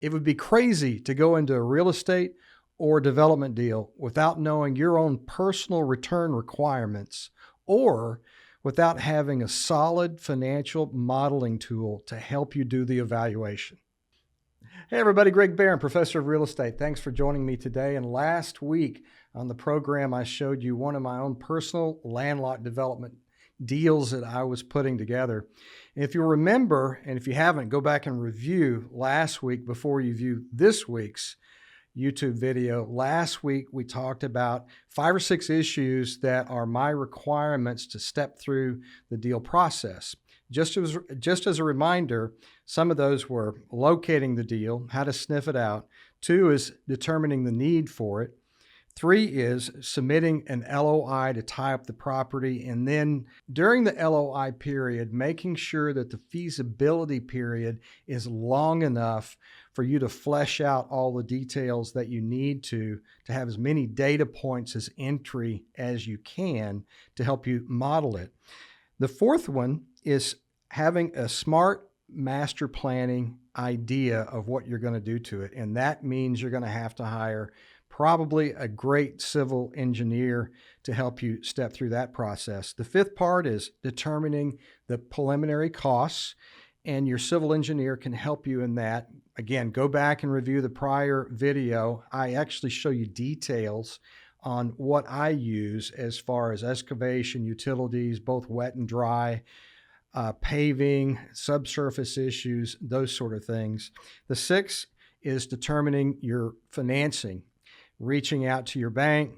It would be crazy to go into a real estate or development deal without knowing your own personal return requirements or without having a solid financial modeling tool to help you do the evaluation. Hey everybody, Greg Barron, Professor of Real Estate. Thanks for joining me today. And last week on the program, I showed you one of my own personal land lot development deals that I was putting together. And if you remember, and if you haven't, go back and review last week before you view this week's YouTube video. Last week, we talked about 5 or 6 issues that are my requirements to step through the deal process. Just as a reminder, some of those were locating the deal, how to sniff it out. 2 is determining the need for it. 3 is submitting an LOI to tie up the property. And then during the LOI period, making sure that the feasibility period is long enough for you to flesh out all the details that you need to have as many data points as entry as you can to help you model it. The 4th one is having a smart master planning idea of what you're going to do to it. And that means you're going to have to hire probably a great civil engineer to help you step through that process. The 5th part is determining the preliminary costs, and your civil engineer can help you in that. Again, go back and review the prior video. I actually show you details on what I use as far as excavation, utilities, both wet and dry, paving, subsurface issues, those sort of things. The 6th is determining your financing, reaching out to your bank,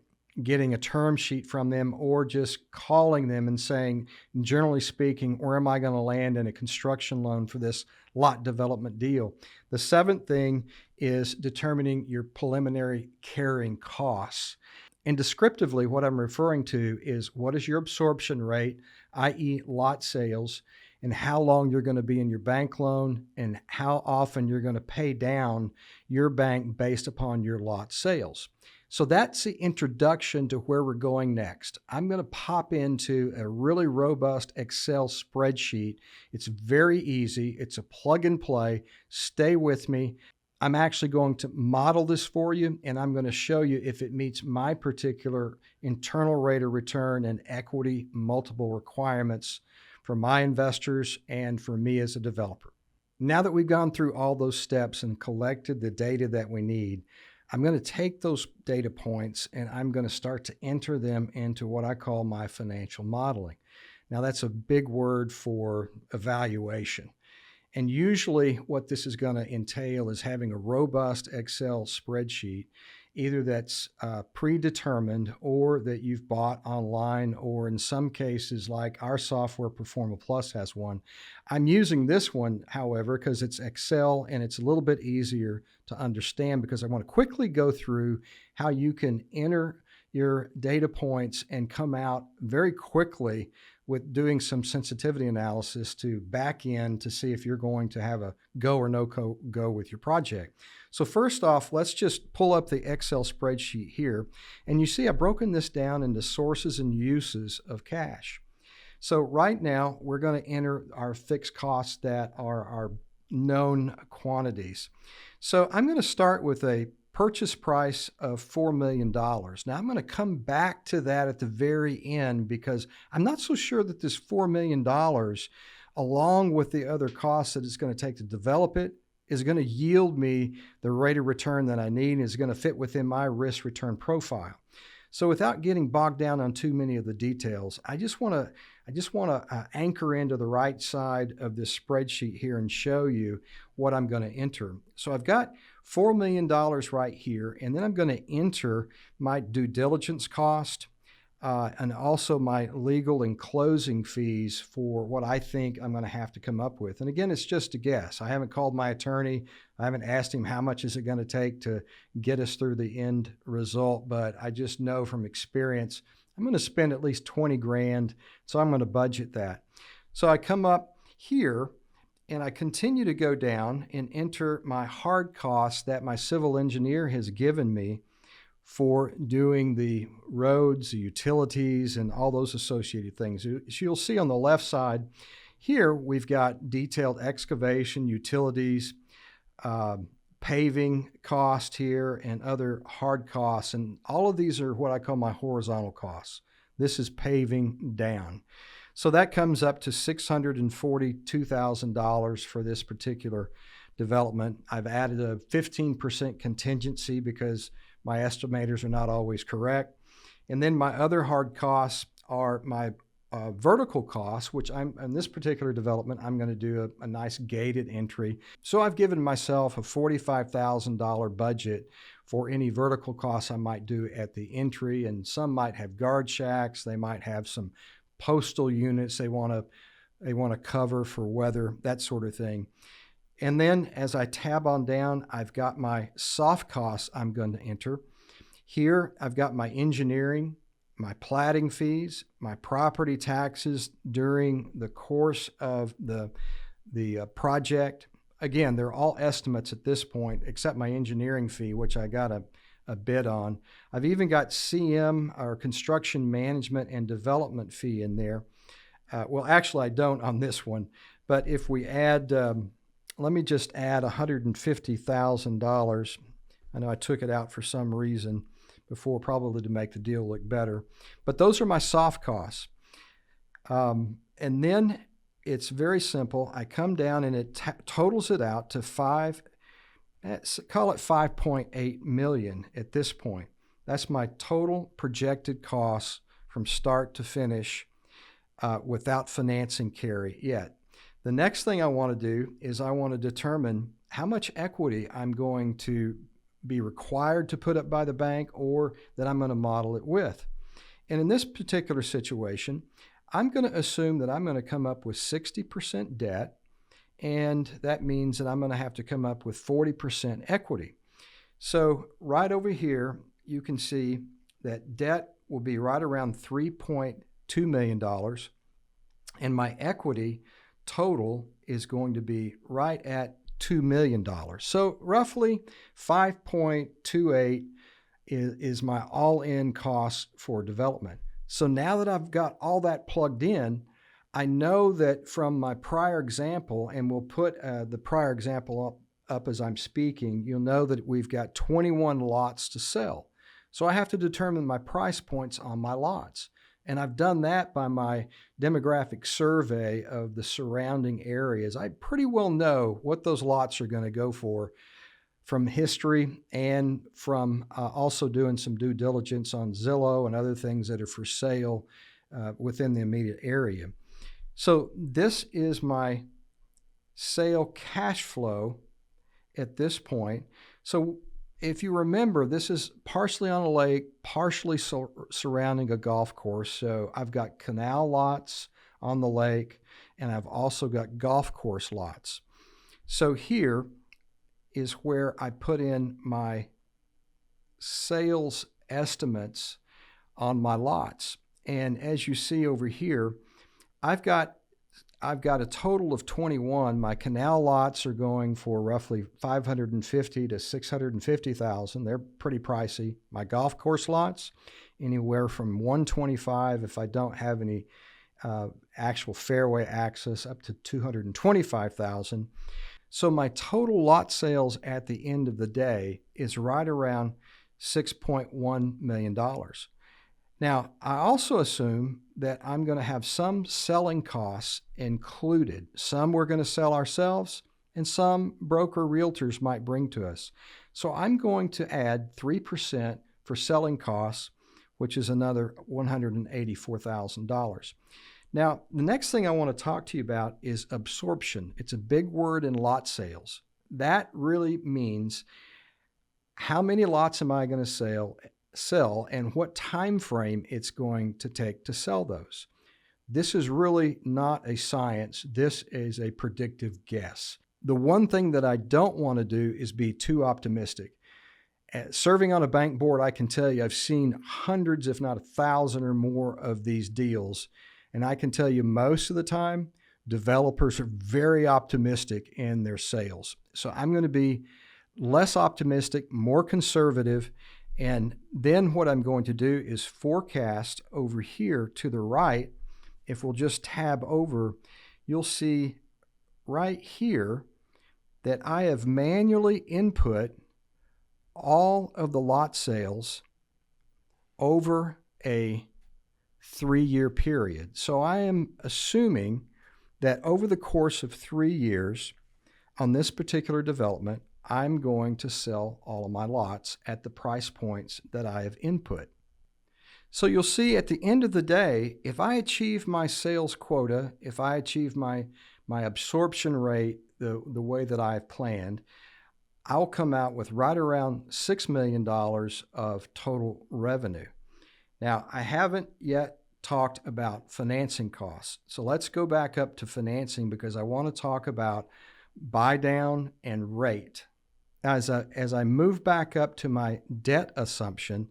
getting a term sheet from them, or just calling them and saying, generally speaking, where am I going to land in a construction loan for this lot development deal? The 7th thing is determining your preliminary carrying costs. And descriptively, what I'm referring to is what is your absorption rate, i.e. lot sales, and how long you're going to be in your bank loan and how often you're going to pay down your bank based upon your lot sales. So that's the introduction to where we're going next. I'm going to pop into a really robust Excel spreadsheet. It's very easy. It's a plug and play. Stay with me. I'm actually going to model this for you, and I'm going to show you if it meets my particular internal rate of return and equity multiple requirements for my investors and for me as a developer. Now that we've gone through all those steps and collected the data that we need, I'm going to take those data points and I'm going to start to enter them into what I call my financial modeling. Now that's a big word for evaluation. And usually what this is going to entail is having a robust Excel spreadsheet, either that's predetermined or that you've bought online, or in some cases like our software ProformaPlus has one. I'm using this one, however, because it's Excel and it's a little bit easier to understand, because I want to quickly go through how you can enter your data points and come out very quickly with doing some sensitivity analysis to back in to see if you're going to have a go or no go with your project. So first off, let's just pull up the Excel spreadsheet here. And you see I've broken this down into sources and uses of cash. So right now we're going to enter our fixed costs that are our known quantities. So I'm going to start with a purchase price of $4 million. Now I'm going to come back to that at the very end, because I'm not so sure that this $4 million, along with the other costs that it's going to take to develop it, is going to yield me the rate of return that I need and is going to fit within my risk return profile. So without getting bogged down on too many of the details, I just want to anchor into the right side of this spreadsheet here and show you what I'm going to enter. So I've got $4 million right here, and then I'm going to enter my due diligence cost and also my legal and closing fees for what I think I'm going to have to come up with. And again, it's just a guess. I haven't called my attorney. I haven't asked him how much is it going to take to get us through the end result, but I just know from experience I'm going to spend at least 20 grand, so I'm going to budget that. So I come up here and I continue to go down and enter my hard costs that my civil engineer has given me for doing the roads, the utilities, and all those associated things. So you'll see on the left side here, we've got detailed excavation, utilities, paving cost here and other hard costs. And all of these are what I call my horizontal costs. This is paving down. So that comes up to $642,000 for this particular development. I've added a 15% contingency because my estimators are not always correct. And then my other hard costs are my vertical costs, which in this particular development, I'm going to do a nice gated entry. So I've given myself a $45,000 budget for any vertical costs I might do at the entry. And some might have guard shacks. They might have some postal units they want to cover for weather, that sort of thing. And then as I tab on down, I've got my soft costs I'm going to enter. Here, I've got my engineering, my platting fees, my property taxes during the course of the project. Again, they're all estimates at this point, except my engineering fee, which I got a bid on. I've even got CM, or construction management and development fee, in there. Well, actually, I don't on this one. But if we add, let me just add $150,000. I know I took it out for some reason before, probably to make the deal look better. But those are my soft costs. And then it's very simple. I come down and it totals it out to call it $5.8 million at this point. That's my total projected costs from start to finish without financing carry yet. The next thing I want to do is I want to determine how much equity I'm going to be required to put up by the bank, or that I'm going to model it with. And in this particular situation, I'm going to assume that I'm going to come up with 60% debt, and that means that I'm going to have to come up with 40% equity. So right over here, you can see that debt will be right around $3.2 million, and my equity total is going to be right at $2 million. So roughly 5.28 is my all-in cost for development. So now that I've got all that plugged in, I know that from my prior example, and we'll put the prior example up as I'm speaking, you'll know that we've got 21 lots to sell. So I have to determine my price points on my lots. And I've done that by my demographic survey of the surrounding areas. I pretty well know what those lots are going to go for from history, and from also doing some due diligence on Zillow and other things that are for sale within the immediate area. So this is my sale cash flow at this point. So if you remember, this is partially on a lake, partially surrounding a golf course. So I've got canal lots on the lake, and I've also got golf course lots. So here is where I put in my sales estimates on my lots. And as you see over here, I've got a total of 21. My canal lots are going for roughly $550,000 to $650,000. They're pretty pricey. My golf course lots, anywhere from $125,000 if I don't have any actual fairway access, up to $225,000. So my total lot sales at the end of the day is right around $6.1 million. Now, I also assume that I'm going to have some selling costs included. Some we're going to sell ourselves, and some broker realtors might bring to us. So I'm going to add 3% for selling costs, which is another $184,000. Now, the next thing I want to talk to you about is absorption. It's a big word in lot sales. That really means how many lots am I going to sell, and what time frame it's going to take to sell those. This is really not a science. This is a predictive guess. The one thing that I don't want to do is be too optimistic. Serving on a bank board, I can tell you I've seen hundreds, if not 1,000 or more of these deals. And I can tell you most of the time, developers are very optimistic in their sales. So I'm going to be less optimistic, more conservative. And then what I'm going to do is forecast over here to the right. If we'll just tab over, you'll see right here that I have manually input all of the lot sales over a 3-year period. So I am assuming that over the course of 3 years on this particular development, I'm going to sell all of my lots at the price points that I have input. So you'll see at the end of the day, if I achieve my sales quota, if I achieve my absorption rate the way that I've planned, I'll come out with right around $6 million of total revenue. Now, I haven't yet talked about financing costs. So let's go back up to financing because I want to talk about buy down and rate. Now, as I move back up to my debt assumption,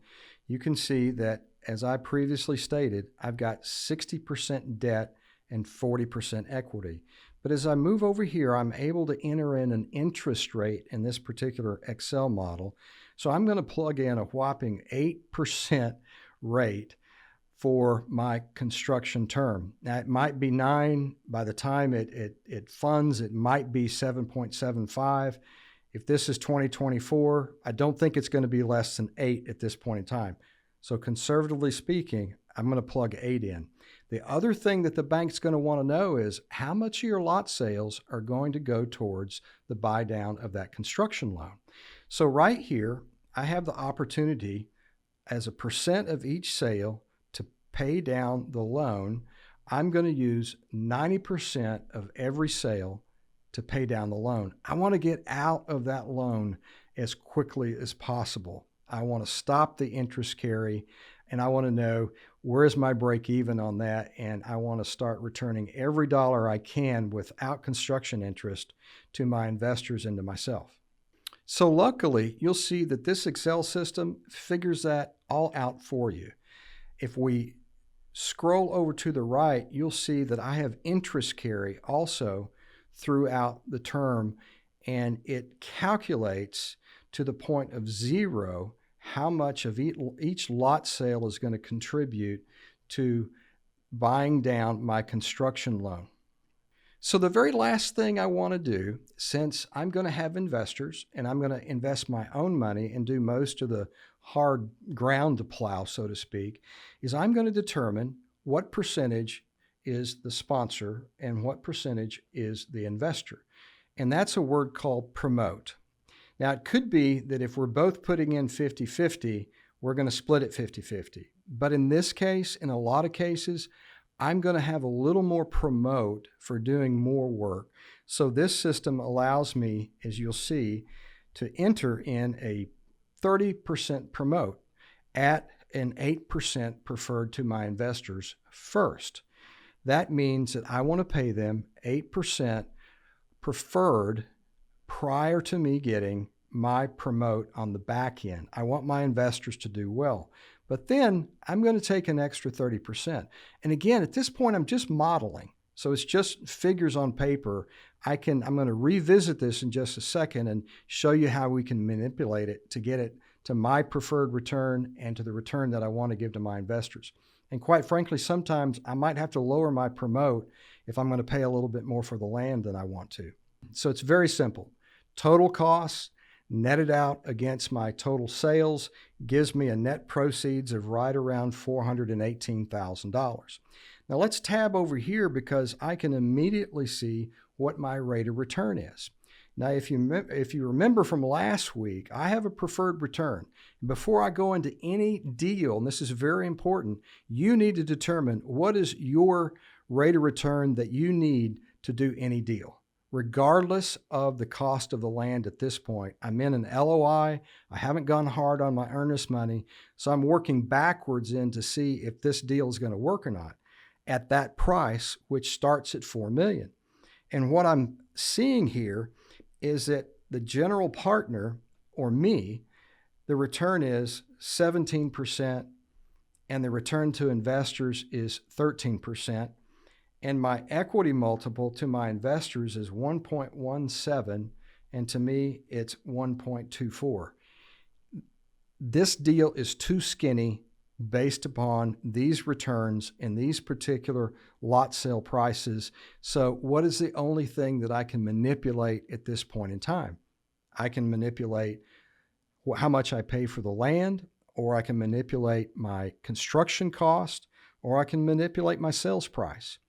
you can see that, as I previously stated, I've got 60% debt and 40% equity. But as I move over here, I'm able to enter in an interest rate in this particular Excel model. So I'm going to plug in a whopping 8% rate for my construction term. Now, it might be 9. By the time it funds, it might be 7.75. If this is 2024, I don't think it's going to be less than 8 at this point in time. So conservatively speaking, I'm going to plug 8 in. The other thing that the bank's going to want to know is how much of your lot sales are going to go towards the buy down of that construction loan. So right here, I have the opportunity as a percent of each sale to pay down the loan. I'm going to use 90% of every sale to pay down the loan. I want to get out of that loan as quickly as possible. I want to stop the interest carry, and I want to know where is my break even on that, and I want to start returning every dollar I can without construction interest to my investors and to myself. So luckily, you'll see that this Excel system figures that all out for you. If we scroll over to the right, you'll see that I have interest carry also throughout the term, and it calculates to the point of 0 how much of each lot sale is going to contribute to buying down my construction loan. So the very last thing I want to do, since I'm going to have investors and I'm going to invest my own money and do most of the hard ground to plow, so to speak, is I'm going to determine what percentage is the sponsor and what percentage is the investor. And that's a word called promote. Now, it could be that if we're both putting in 50-50, we're going to split it 50-50. But in this case, in a lot of cases, I'm going to have a little more promote for doing more work. So this system allows me, as you'll see, to enter in a 30% promote at an 8% preferred to my investors first. That means that I want to pay them 8% preferred prior to me getting my promote on the back end. I want my investors to do well. But then I'm going to take an extra 30%. And again, at this point, I'm just modeling. So it's just figures on paper. I'm going to revisit this in just a second and show you how we can manipulate it to get it to my preferred return and to the return that I want to give to my investors. And quite frankly, sometimes I might have to lower my promote if I'm going to pay a little bit more for the land than I want to. So it's very simple. Total costs netted out against my total sales gives me a net proceeds of right around $418,000. Now let's tab over here because I can immediately see what my rate of return is. Now, if you remember from last week, I have a preferred return. Before I go into any deal, and this is very important, you need to determine what is your rate of return that you need to do any deal. Regardless of the cost of the land at this point, I'm in an LOI. I haven't gone hard on my earnest money, so I'm working backwards in to see if this deal is going to work or not at that price, which starts at $4 million. And what I'm seeing here is that the general partner, or me, the return is 17%, and the return to investors is 13%. And my equity multiple to my investors is 1.17, and to me, it's 1.24. This deal is too skinny based upon these returns and these particular lot sale prices. So what is the only thing that I can manipulate at this point in time? I can manipulate how much I pay for the land, or I can manipulate my construction cost, or I can manipulate my sales price.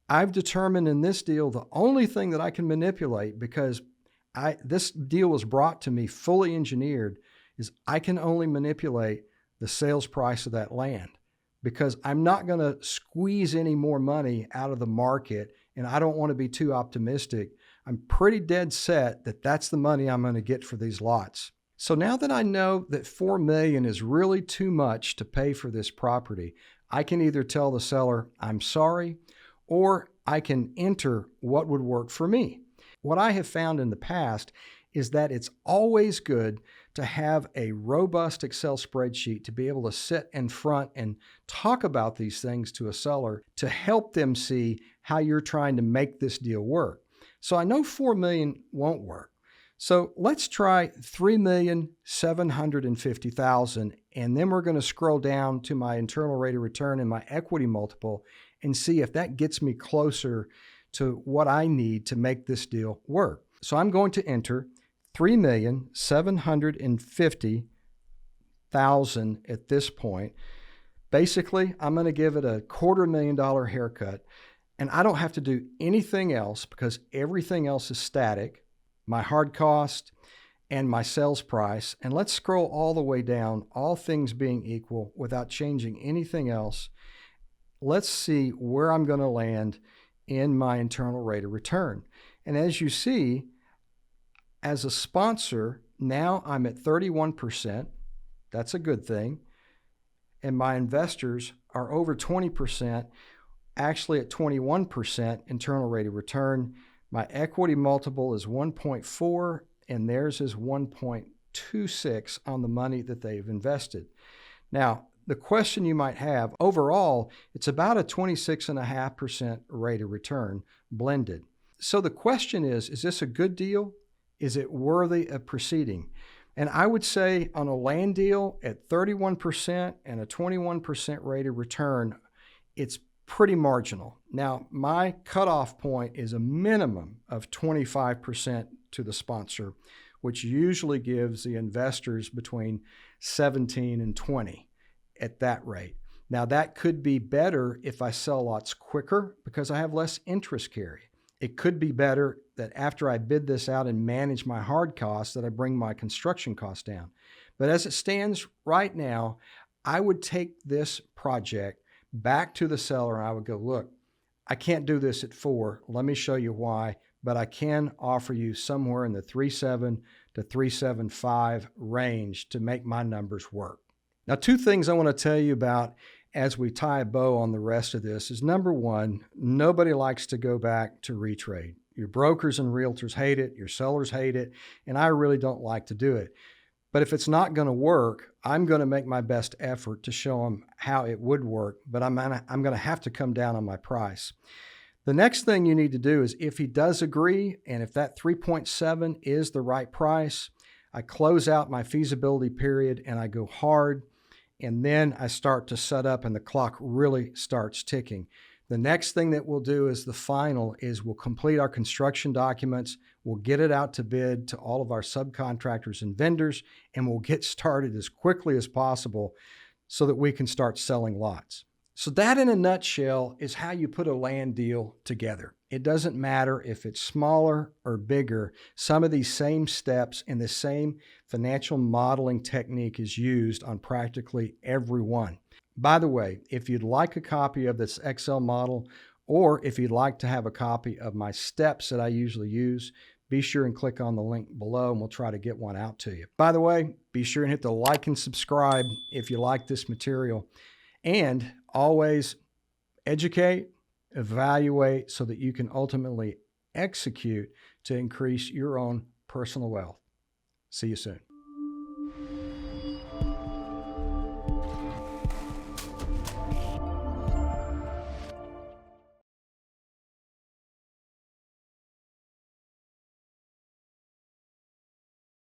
I've determined in this deal the only thing that I can manipulate, because this deal was brought to me fully engineered, is I can only manipulate the sales price of that land, because I'm not going to squeeze any more money out of the market, and I don't want to be too optimistic. I'm pretty dead set that that's the money I'm going to get for these lots. So now that I know that $4 million is really too much to pay for this property, I can either tell the seller I'm sorry, or I can enter what would work for me. What I have found in the past is that it's always good to have a robust Excel spreadsheet to be able to sit in front and talk about these things to a seller to help them see how you're trying to make this deal work. So I know $4 million won't work. So let's try $3,750,000, and then we're going to scroll down to my internal rate of return and my equity multiple and see if that gets me closer to what I need to make this deal work. So I'm going to enter $3,750,000 at this point. Basically, I'm going to give it a $250,000 haircut, and I don't have to do anything else because everything else is static. My hard cost and my sales price. And let's scroll all the way down, all things being equal, without changing anything else. Let's see where I'm going to land in my internal rate of return. And as you see, as a sponsor, now I'm at 31%. That's a good thing. And my investors are over 20%, actually at 21% internal rate of return. My equity multiple is 1.4, and theirs is 1.26 on the money that they've invested. Now, the question you might have, overall, it's about a 26.5% rate of return blended. So the question is this a good deal? Is it worthy of proceeding? And I would say on a land deal at 31% and a 21% rate of return, it's pretty marginal. Now, my cutoff point is a minimum of 25% to the sponsor, which usually gives the investors between 17 and 20 at that rate. Now, that could be better if I sell lots quicker because I have less interest carry. It could be better that after I bid this out and manage my hard costs, that I bring my construction costs down. But as it stands right now, I would take this project back to the seller and I would go, look, I can't do this at 4. Let me show you why, but I can offer you somewhere in the 3.7 to 3.75 range to make my numbers work. Now, 2 things I want to tell you about as we tie a bow on the rest of this is, number one, nobody likes to go back to retrade. Your brokers and realtors hate it, your sellers hate it, and I really don't like to do it. But if it's not going to work, I'm going to make my best effort to show them how it would work, but I'm going to have to come down on my price. The next thing you need to do is, if he does agree, and if that 3.7 is the right price, I close out my feasibility period and I go hard, and then I start to set up and the clock really starts ticking. The next thing that we'll do is the final is we'll complete our construction documents, we'll get it out to bid to all of our subcontractors and vendors, and we'll get started as quickly as possible so that we can start selling lots. So that in a nutshell is how you put a land deal together. It doesn't matter if it's smaller or bigger. Some of these same steps and the same financial modeling technique is used on practically every one. By the way, if you'd like a copy of this Excel model, or if you'd like to have a copy of my steps that I usually use, be sure and click on the link below and we'll try to get one out to you. By the way, be sure and hit the like and subscribe if you like this material. And always educate, evaluate so that you can ultimately execute to increase your own personal wealth. See you soon.